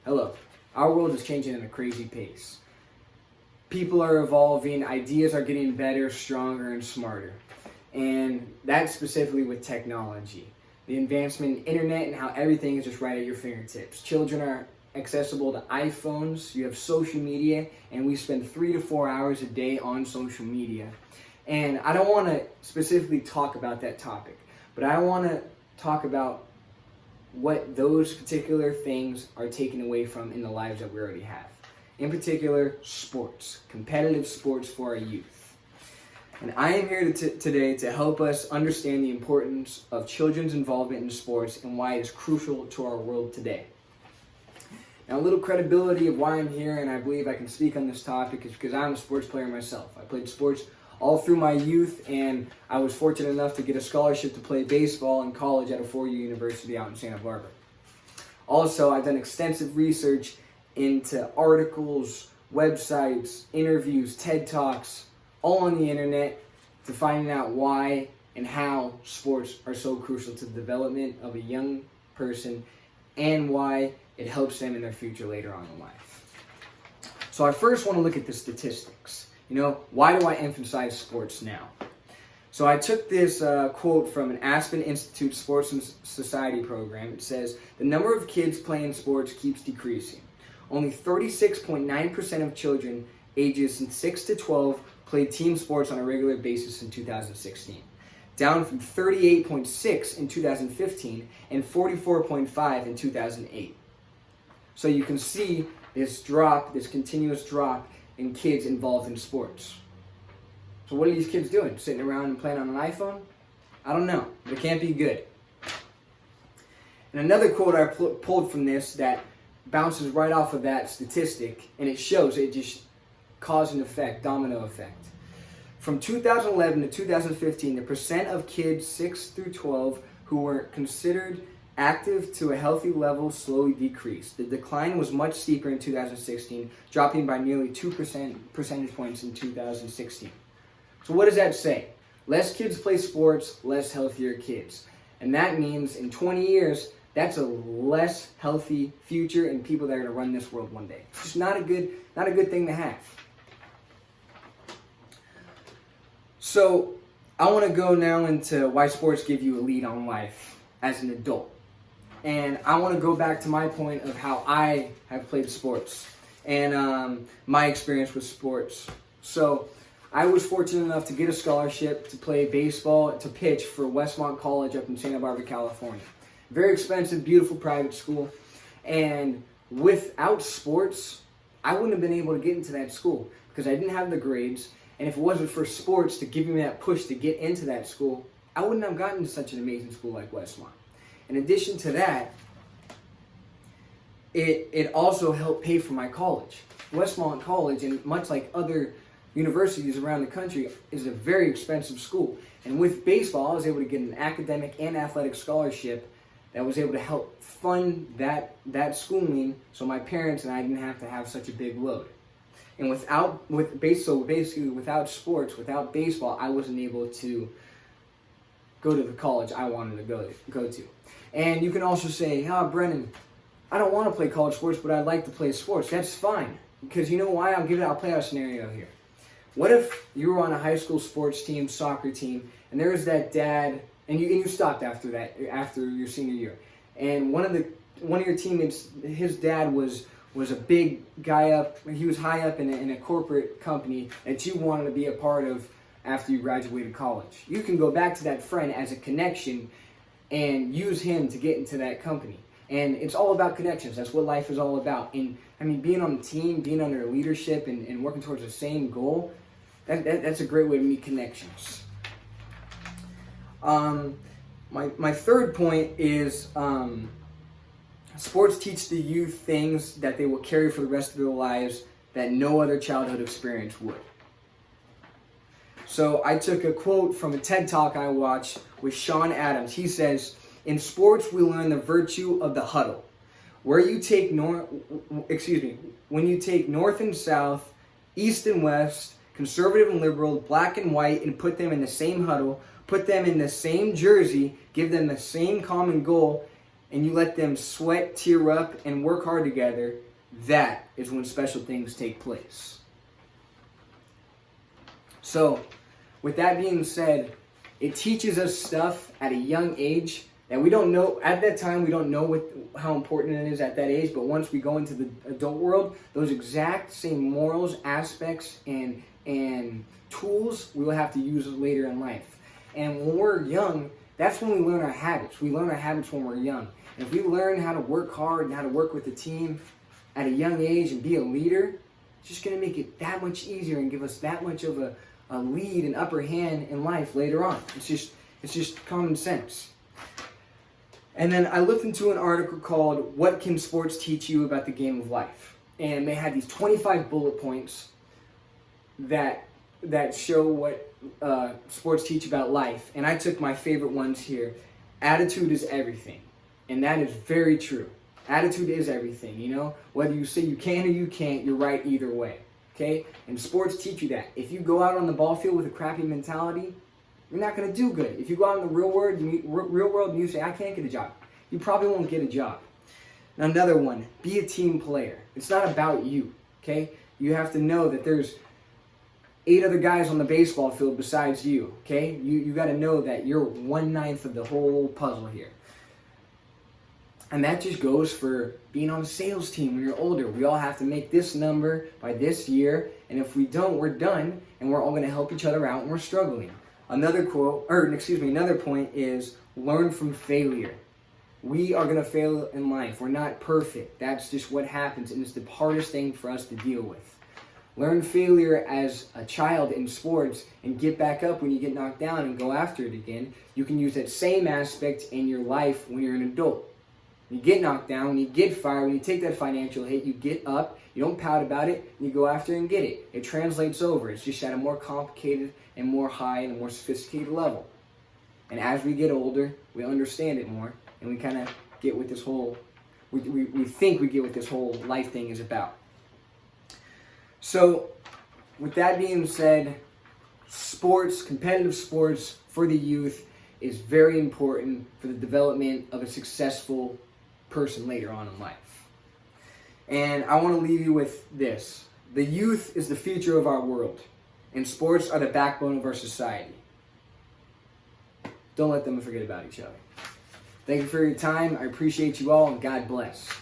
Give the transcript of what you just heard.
Hello. Our world is changing at a crazy pace. People are evolving, ideas are getting better, stronger, and smarter. And that's specifically with technology. The advancement in internet and how everything is just right at your fingertips. Children are accessible to iPhones, you have social media, and we spend 3 to 4 hours a day on social media. And I don't want to specifically talk about that topic, but I want to talk about what those particular things are taken away from in the lives that we already have. In particular, sports, competitive sports for our youth. And I am here today to help us understand the importance of children's involvement in sports and why it is crucial to our world today. Now, a little credibility of why I'm here and I believe I can speak on this topic is because I'm a sports player myself. I played sports all through my youth, and I was fortunate enough to get a scholarship to play baseball in college at a four-year university out in Santa Barbara. Also, I've done extensive research into articles, websites, interviews, TED Talks, all on the internet to finding out why and how sports are so crucial to the development of a young person and why it helps them in their future later on in life. So I first want to look at the statistics. Why do I emphasize sports now? So I took this quote from an Aspen Institute Sports and Society program. It says, the number of kids playing sports keeps decreasing. Only 36.9% of children ages 6 to 12 played team sports on a regular basis in 2016, down from 38.6 in 2015 and 44.5 in 2008. So you can see this continuous drop in kids involved in sports. So what are these kids doing? Sitting around and playing on an iPhone? I don't know. It can't be good. And another quote I pulled from this that bounces right off of that statistic, and it shows it just cause and effect, domino effect. From 2011 to 2015, the percent of kids 6 through 12 who were considered active to a healthy level slowly decreased. The decline was much steeper in 2016, dropping by nearly 2 percentage points in 2016. So what does that say? Less kids play sports, less healthier kids. And that means in 20 years, that's a less healthy future and people that are going to run this world one day. It's just not a good thing to have. So I want to go now into why sports give you a lead on life as an adult. And I want to go back to my point of how I have played sports and my experience with sports. So I was fortunate enough to get a scholarship to play baseball, to pitch for Westmont College up in Santa Barbara, California. Very expensive, beautiful private school. And without sports, I wouldn't have been able to get into that school because I didn't have the grades. And if it wasn't for sports to give me that push to get into that school, I wouldn't have gotten to such an amazing school like Westmont. In addition to that, it also helped pay for my college. Westmont College, and much like other universities around the country, is a very expensive school. And with baseball, I was able to get an academic and athletic scholarship that was able to help fund that schooling, so my parents and I didn't have to have such a big load. And basically without sports, without baseball, I wasn't able to go to the college I wanted to go to. And you can also say, Brennan, I don't want to play college sports, but I'd like to play sports. That's fine. Because you know why? I'll play out a scenario here. What if you were on a high school sports team, soccer team, and there was that dad, and you stopped after your senior year, and one of your teammates, his dad was a big guy up, he was high up in a corporate company that you wanted to be a part of after you graduated college. You can go back to that friend as a connection and use him to get into that company. And it's all about connections. That's what life is all about. And being on a team, being under leadership and working towards the same goal, that's a great way to meet connections. My third point is sports teach the youth things that they will carry for the rest of their lives that no other childhood experience would. So I took a quote from a TED Talk I watched with Sean Adams. He says, in sports, we learn the virtue of the huddle. When you take north and south, east and west, conservative and liberal, black and white, and put them in the same huddle, put them in the same jersey, give them the same common goal, and you let them sweat, tear up, and work hard together, that is when special things take place. So, with that being said, it teaches us stuff at a young age that we don't know at that time. We don't know how important it is at that age. But once we go into the adult world, those exact same morals, aspects, and tools we will have to use later in life. And when we're young, that's when we learn our habits. We learn our habits when we're young. And if we learn how to work hard and how to work with a team at a young age and be a leader, it's just going to make it that much easier and give us that much of a lead and upper hand in life later on. It's just common sense. And then I looked into an article called "What Can Sports Teach You About the Game of Life?" And they had these 25 bullet points that show what sports teach about life. And I took my favorite ones here. Attitude is everything. And that is very true. Attitude is everything, you know? Whether you say you can or you can't, you're right either way. Okay? And sports teach you that. If you go out on the ball field with a crappy mentality, you're not going to do good. If you go out in the real world and you say, I can't get a job, you probably won't get a job. Another one, be a team player. It's not about you. Okay? You have to know that there's 8 other guys on the baseball field besides you. Okay? You got to know that you're 1/9 of the whole puzzle here. And that just goes for being on a sales team when you're older. We all have to make this number by this year, and if we don't, we're done, and we're all going to help each other out when we're struggling. Another point is learn from failure. We are going to fail in life. We're not perfect. That's just what happens, and it's the hardest thing for us to deal with. Learn failure as a child in sports and get back up when you get knocked down and go after it again. You can use that same aspect in your life when you're an adult. When you get knocked down, when you get fired, when you take that financial hit, you get up, you don't pout about it, and you go after it and get it. It translates over. It's just at a more complicated and more high and a more sophisticated level. And as we get older, we understand it more, and we kind of get what this whole, we think we get what this whole life thing is about. So, with that being said, sports, competitive sports for the youth is very important for the development of a successful person later on in life. And I want to leave you with this. The youth is the future of our world, and sports are the backbone of our society. Don't let them forget about each other. Thank you for your time. I appreciate you all, and God bless.